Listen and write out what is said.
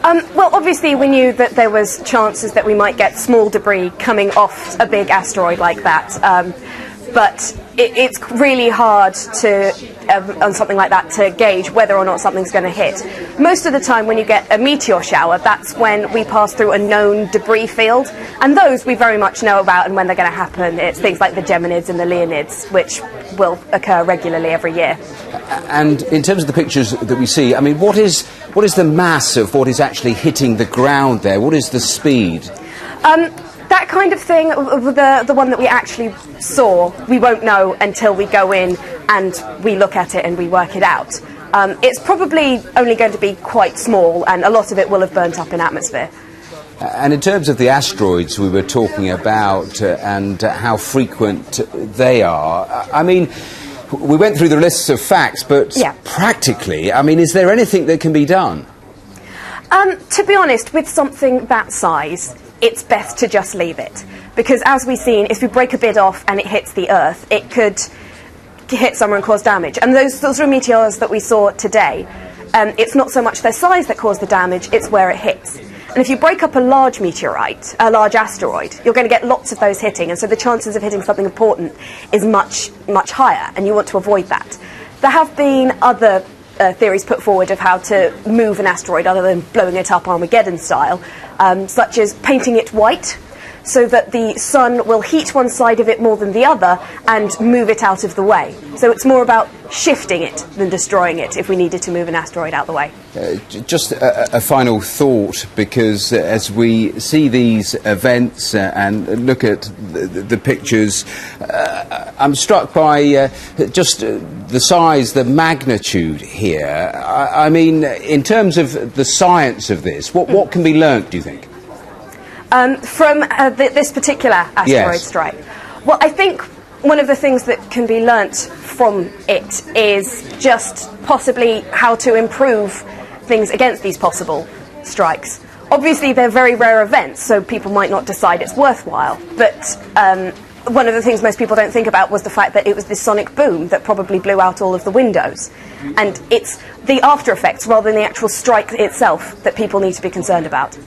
Well, obviously we knew that there was chances that we might get small debris coming off a big asteroid like that, but it's really hard to, on something like that, to gauge whether or not something's going to hit. Most of the time when you get a meteor shower, that's when we pass through a known debris field, and those we very much know about and when they're going to happen. It's things like the Geminids and the Leonids, which will occur regularly every year. And in terms of the pictures that we see, I mean, what is the mass of what is actually hitting the ground there? What is the speed? That kind of thing, the one that we actually saw, we won't know until we go in and we look at it and we work it out. It's probably only going to be quite small, and a lot of it will have burnt up in atmosphere. And in terms of the asteroids we were talking about and how frequent they are, I mean, we went through the lists of facts, but practically, I mean, is there anything that can be done? To be honest, with something that size, it's best to just leave it. Because as we've seen, if we break a bit off and it hits the Earth, it could hit somewhere and cause damage. And those are meteors that we saw today. It's not so much their size that caused the damage, it's where it hits. And if you break up a large meteorite, a large asteroid, you're going to get lots of those hitting, and so the chances of hitting something important is much, much higher, and you want to avoid that. There have been other theories put forward of how to move an asteroid other than blowing it up Armageddon style, such as painting it white, so that the sun will heat one side of it more than the other and move it out of the way. So it's more about shifting it than destroying it if we needed to move an asteroid out of the way. Just a final thought, because as we see these events and look at the pictures, I'm struck by just the size, the magnitude here. I mean, in terms of the science of this, what can be learnt, do you think? From this particular asteroid strike? Well, I think one of the things that can be learnt from it is just possibly how to improve things against these possible strikes. Obviously, they're very rare events, so people might not decide it's worthwhile, but one of the things most people don't think about was the fact that it was this sonic boom that probably blew out all of the windows. And it's the after effects rather than the actual strike itself that people need to be concerned about.